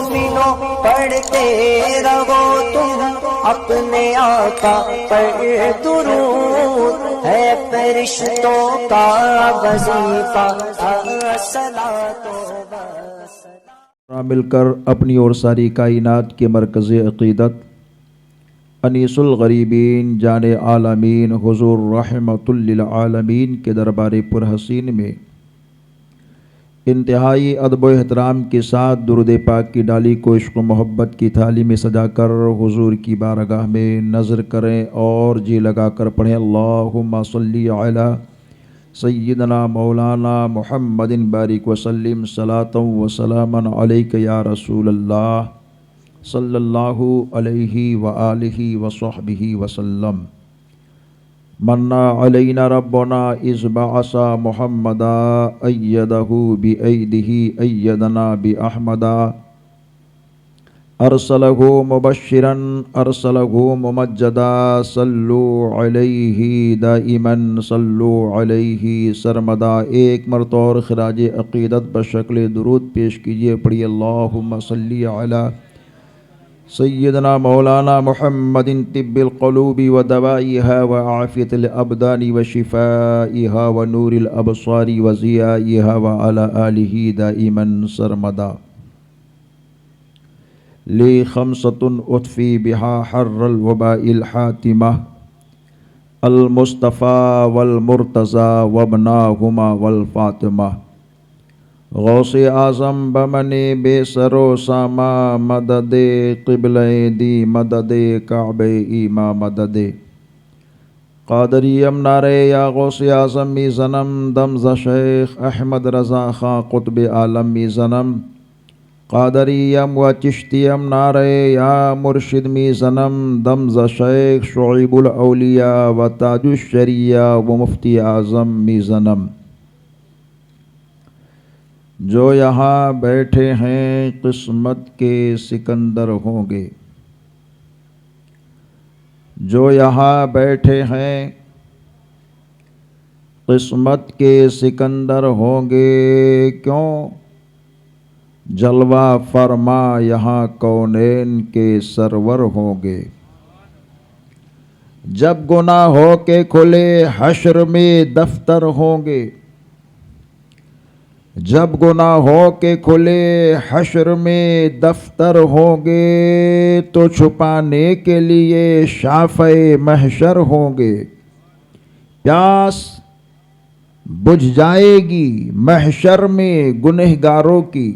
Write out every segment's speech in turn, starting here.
मोमिनो पढ़ते रहो तुम अपने आका पर दुरूद है फरिश्तों का वजीफा अस्सलातो वस्सलाम। मिलकर अपनी और सारी कायनात के मरकज़ अक़ीदत अनीसुल गरीबीन जाने आलमीन हुज़ूर रहमतुल लिल आलमीन के दरबार पुरहसीन में इंतहाई अदब व एहतराम के साथ दुरूद पाक की डाली को इश्क़ मोहब्बत की थाली में सजा कर हुज़ूर की बारगाह में नज़र करें और जी लगा कर पढ़ें अल्लाहुम्मा सल्ली अला सय्यदना मौलाना मुहम्मदिन बारिक वसल्लिम सलातन व सलामन अलैका या रसूल अल्लाह सल्लल्लाहु अलैहि व आलिहि व सहबिहि वसल्लम। मन्ना अलैना रब्बना इज़ बअसा मुहम्मदा अय्यदहु बिअयदिहि अय्यदना बिअहमदा अरसलहु मुबश्शिरन अरसलहु मुमज्जदा सल्लु अलैहि दाइमन सल्लु अलैहि सरमदा। एक मरतबा और खिराज अक़ीदत बशक्ल दुरूद पेश कीजिए, पढ़िए अल्लाहुम्मा सल्ली अला सय्यदना मौलाना मुहम्मदिन तिब्बिल क़ुलूबि व दवाइहा व आफ़ियतिल अबदानी व शिफ़ाइहा व नूरिल अबसारी व ज़ियाइहा व अला आलिहि दाइमन सरमदा। ली खमसतुन उतफ़ी बिहा हर्रल वबाइल हातिमा अल मुस्तफ़ा वल मुर्तज़ा वबनाहुमा वल फ़ातिमा। गौसे आज़म बमने बेसरो सामा मददे क़िबले दी मददे काबे ईमा मददे क़ादरियम नारे या गौसे आज़म मी ज़नम दमज़ शेख अहमद रज़ा ख़ां क़ुत्ब आलम मी ज़नम क़ादरियम व चिश्तियम नारे या मुर्शिद मी ज़नम दमज़ शेख शुईबुल औलिया व ताजुश शरिया व मुफ्ती आज़म मी ज़नम। जो यहाँ बैठे हैं किस्मत के सिकंदर होंगे, जो यहाँ बैठे हैं किस्मत के सिकंदर होंगे। क्यों जलवा फरमा यहाँ कौनैन के सरवर होंगे। जब गुनाहों के खुले हश्र में दफ्तर होंगे, जब गुनाहों के खुले हश्र में दफ्तर होंगे तो छुपाने के लिए शाफ़े महशर होंगे। प्यास बुझ जाएगी महशर में गुनहगारों की,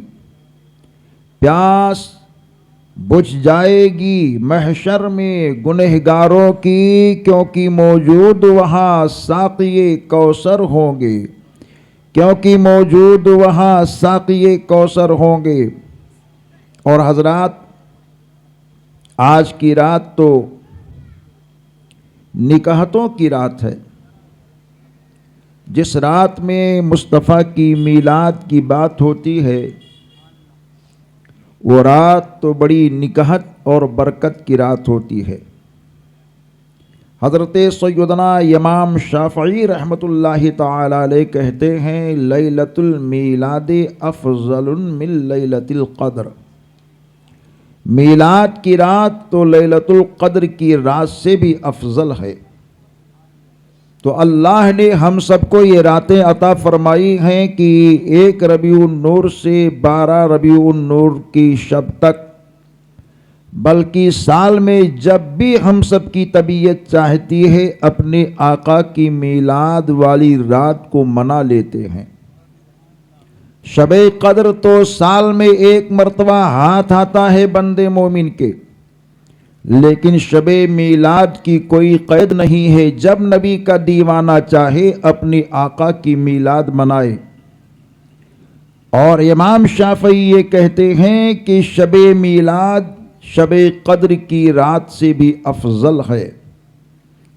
प्यास बुझ जाएगी महशर में गुनहगारों की, क्योंकि मौजूद वहाँ साक़िए कौसर होंगे, क्योंकि मौजूद वहाँ साक़िए कौसर होंगे। और हज़रात, आज की रात तो निकाहतों की रात है। जिस रात में मुस्तफ़ा की मीलाद की बात होती है, वो रात तो बड़ी निकाहत और बरकत की रात होती है। हज़रत सैयदना इमाम शाफ़ई रहमतुल्लाहि ताला अलैह कहते हैं, लैलतुल मीलाद अफ़ज़लुन मिन लैलतिल क़द्र। मीलाद की रात तो लैलतुल क़द्र की रात से भी अफजल है। तो अल्लाह ने हम सबको ये रातें अता फरमाई हैं कि 1 रबीउन नूर से 12 रबीउन नूर की शब तक, बल्कि साल में जब भी हम सब की तबीयत चाहती है अपने आका की मीलाद वाली रात को मना लेते हैं। शबे कद्र तो साल में 1 मरतबा हाथ आता है बंदे मोमिन के, लेकिन शबे मीलाद की कोई कैद नहीं है। जब नबी का दीवाना चाहे अपने आका की मीलाद मनाए। और इमाम शाफ़ई ये कहते हैं कि शबे मीलाद शबे कद्र की रात से भी अफजल है।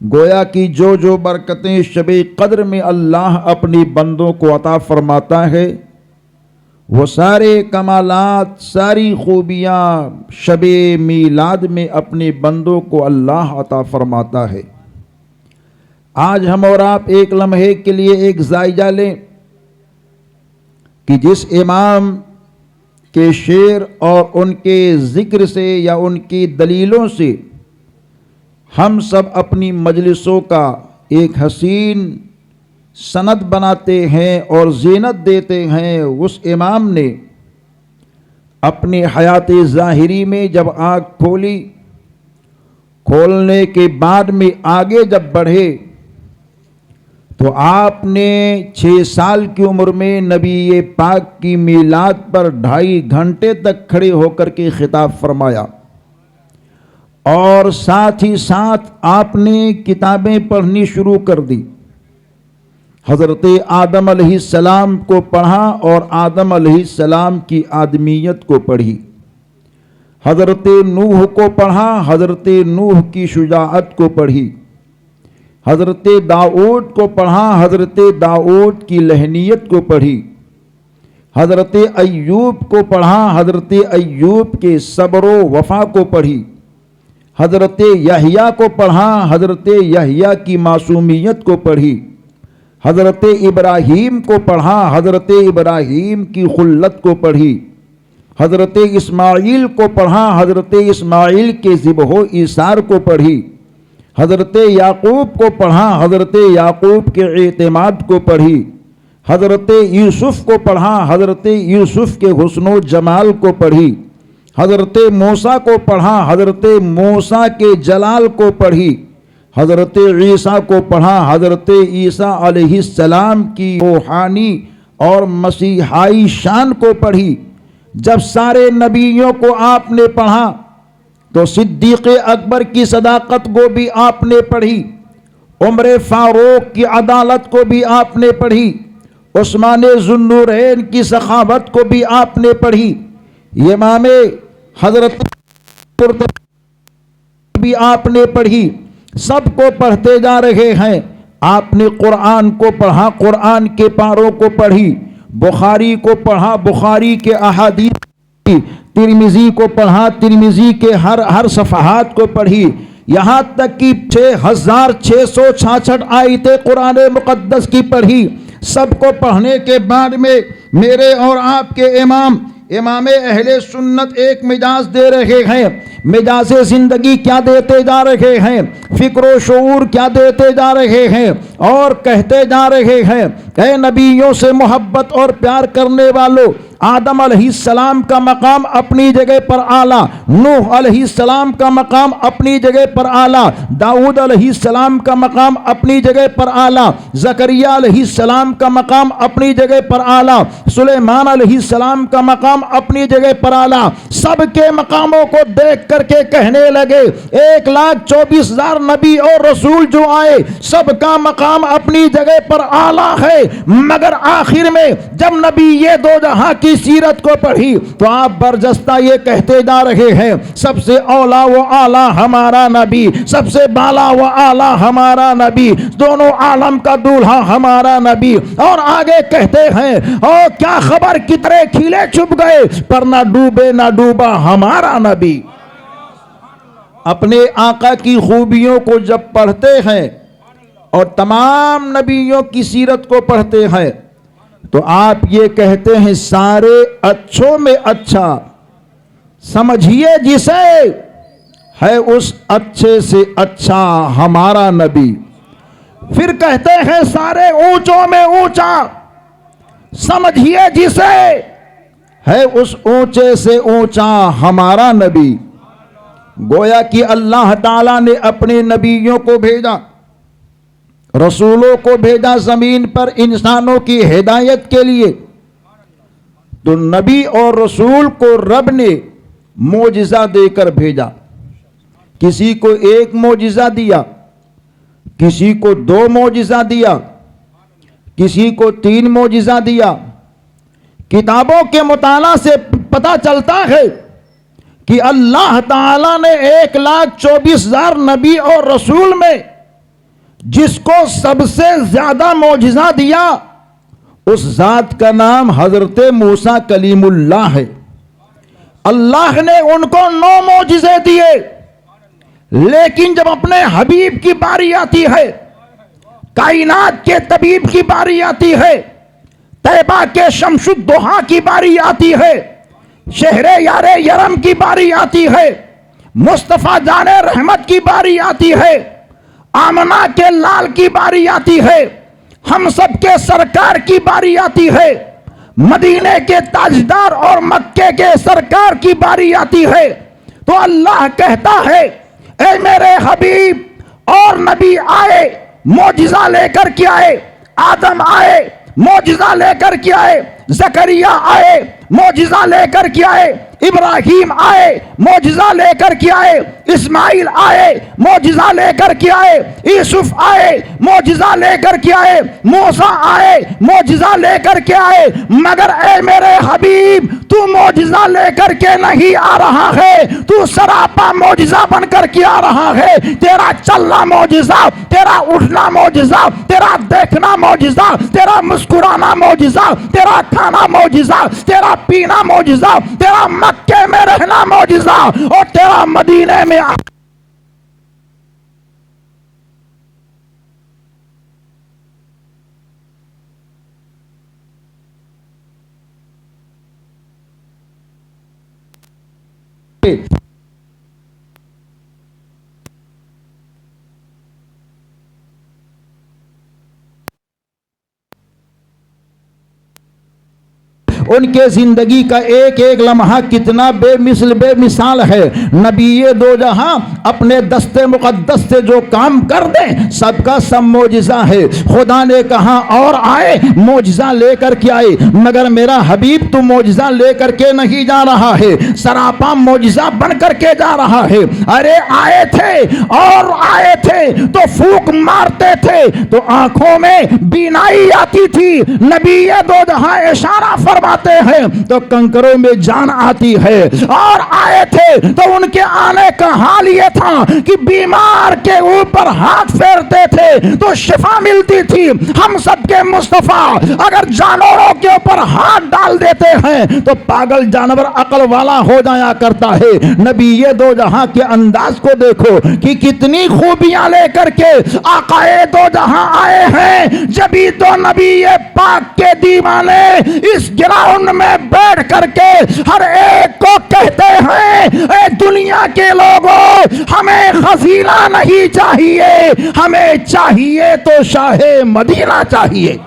गोया कि जो जो बरकतें शबे कद्र में अल्लाह अपनी बंदों को अता फरमाता है, वो सारे कमालात, सारी खूबियाँ शबे मीलाद में अपने बंदों को अल्लाह अता फरमाता है। आज हम और आप एक लम्हे के लिए एक जायजा लें कि जिस इमाम के शेर और उनके ज़िक्र से या उनकी दलीलों से हम सब अपनी मजलिसों का एक हसीन सनद बनाते हैं और ज़ीनत देते हैं। उस इमाम ने अपनी हयात ज़ाहिरी में जब आँख खोली, खोलने के बाद में आगे जब बढ़े तो आपने 6 साल की उम्र में नबी पाक की मीलाद पर 2.5 घंटे तक खड़े होकर के खिताब फरमाया और साथ ही साथ आपने किताबें पढ़नी शुरू कर दी। हज़रत आदम अलैहिस्सलाम को पढ़ा और आदम अलैहिस्सलाम की आदमियत को पढ़ी। हज़रत नूह को पढ़ा, हज़रत नूह की शुजाअत को पढ़ी। हज़रत दाऊद को पढ़ा, हज़रत दाऊद की लहनियत को पढ़ी। हज़रत अय्यूब को पढ़ा, हज़रत अय्यूब के सब्र वफ़ा को पढ़ी। हज़रत यहया को पढ़ा, हज़रत यहया की मासूमियत को पढ़ी। हज़रत इब्राहीम को पढ़ा, हज़रत इब्राहीम की खुल्लत को पढ़ी। हज़रत इस्माइल को पढ़ा, हज़रत इस्माइल के ज़िबहो ईसार को पढ़ी। हज़रत याकूब को पढ़ा, हज़रत याकूब के एतमाद को पढ़ी। हज़रत यूसुफ़ को पढ़ा, हज़रत यूसुफ़ के हुस्नो जमाल को पढ़ी। हज़रत मूसा को पढ़ा, हज़रत मूसा के जलाल को पढ़ी। हज़रत ईसा को पढ़ा, हज़रत ईसा अलैहिस्सलाम की रूहानी और मसीहाई शान को पढ़ी। जब सारे नबियों को आपने पढ़ा तो सिद्दीक़ अकबर की सदाकत को भी आपने पढ़ी, उमर फारूक की अदालत को भी आपने पढ़ी, उस्मान ज़ुन्नूरैन की सखावत को भी आपने पढ़ी, इमाम हज़रत भी आपने पढ़ी। सबको पढ़ते जा रहे हैं। आपने कुरान को पढ़ा, कुरान के पारों को पढ़ी। बुखारी को पढ़ा, बुखारी के अहादीस, तिरमिज़ी को पढ़ा, तिरमिज़ी के हर सफ़हात को पढ़ी। यहाँ तक कि 6666 आयतें कुरान मुक़द्दस की पढ़ी। सबको पढ़ने के बाद में मेरे और आपके इमाम अहले सुन्नत एक मिजाज दे रहे हैं। मिजाज ज़िंदगी क्या देते जा रहे हैं, फ़िक्र शऊर क्या देते जा रहे हैं और कहते जा रहे हैं, ऐ नबियों से मोहब्बत और प्यार करने वालों, आदम अलैहिस्सलाम का मकाम अपनी जगह पर आला, नूह अलैहिस्सलाम का मकाम अपनी जगह पर आला, दाऊद अलैहिस्सलाम का मकाम अपनी जगह पर आला, ज़करिया अलैहिस्सलाम का मकाम अपनी जगह पर आला, सुलेमान अलैहिस्सलाम का मकाम अपनी जगह पर आला। सबके मकामों को देख करके कहने लगे 1,24,000 नबी और रसूल जो आए सबका मकाम अपनी जगह पर आला है, मगर आखिर में जब नबी ये दो जहां की सीरत को पढ़ी तो आप बरजस्ता ये कहते जा रहे हैं सबसे औला व आला हमारा नबी, सबसे बाला व आला हमारा नबी, दोनों आलम का दूल्हा हमारा नबी। और आगे कहते हैं ओ क्या खबर कितने खिले छुप गए पर ना डूबे ना डूबा हमारा नबी। अपने आका की खूबियों को जब पढ़ते हैं और तमाम नबियों की सीरत को पढ़ते हैं तो आप ये कहते हैं सारे अच्छों में अच्छा समझिए जिसे है उस अच्छे से अच्छा हमारा नबी। फिर कहते हैं सारे ऊंचों में ऊंचा समझिए जिसे है उस ऊंचे से ऊंचा हमारा नबी। गोया कि अल्लाह ताला ने अपने नबियों को भेजा, रसूलों को भेजा ज़मीन पर इंसानों की हिदायत के लिए, तो नबी और रसूल को रब ने मोजिज़ा देकर भेजा। किसी को 1 मोजिज़ा दिया, किसी को 2 मोजिज़ा दिया, किसी को 3 मोजिज़ा दिया। किताबों के मुताला से पता चलता है कि अल्लाह ताला ने 1,24,000 नबी और रसूल में जिसको सबसे ज्यादा मौजिज़ा दिया उस जात का नाम हजरत मूसा कलीमुल्लाह है। अल्लाह ने उनको 9 मौजिज़े दिए, लेकिन जब अपने हबीब की बारी आती है, कायनात के तबीब की बारी आती है, तैबा के शमशुद्दोहा की बारी आती है, शहरे यारे यरम की बारी आती है, मुस्तफा जाने रहमत की बारी आती है, आमना के लाल की बारी आती है, हम सबके सरकार की बारी आती है, मदीने के ताजदार और मक्के के सरकार की बारी आती है, तो अल्लाह कहता है ए मेरे हबीब, और नबी आए मौजिजा लेकर के आए, आदम आए मौजिजा लेकर के आए, जकरिया आए मौजिजा लेकर के आए, इब्राहिम आए मौजिजा लेकर के आए, इस्माइल आए मौजिजा लेकर के आए, यूसुफ आए मौजिजा लेकर के आए, मूसा आए मौजिजा लेकर के आए, मगर ए मेरे हबीब तू मौजिजा लेकर के नहीं आ रहा है, तू सरापा मौजिजा बनकर के आ रहा है। तेरा चलना मौजिजा, तेरा उठना मौजिजा, तेरा देखना मौजिजा, तेरा मुस्कुराना मौजिजा, तेरा खाना मौजिजा, तेरा पीना मौजिजा, तेरा मक्के में रहना मौजिजा, और तेरा मदीने में उनके जिंदगी का एक एक लम्हा कितना बेमिसाल है। नबी दो जहां अपने दस्ते मुकद्दस से जो काम कर दें सबका सब मौजिजा है। खुदा ने कहा और आए मौजिजा लेकर के आए, मगर मेरा हबीब तो मौजिजा लेकर के नहीं जा रहा है, सरापा मौजिजा बन करके जा रहा है। अरे आए थे और आए थे तो फूक मारते थे तो आंखों में बीनाई आती थी, नबी दो जहां इशारा फरमाते हैं तो कंकरों में जान आती है। और आए थे तो उनके आने का हाल यह था कि बीमार के ऊपर हाथ फेरते थे तो शिफा मिलती थी। हम सबके मुस्तफा अगर जानवरों के ऊपर हाथ डाल देते हैं तो पागल जानवर अकल वाला हो जाया करता है। नबी ये दो जहां के अंदाज को देखो कि कितनी खूबियां लेकर के आकाए दो जहां आए हैं। जबी तो नबी ये पाक के दीवाने इस ग्राउंड में बैठ करके हर एक को कहते हैं ए दुनिया के लोगों, हमें खजीना नहीं चाहिए, हमें चाहिए तो शाहे मदीना चाहिए।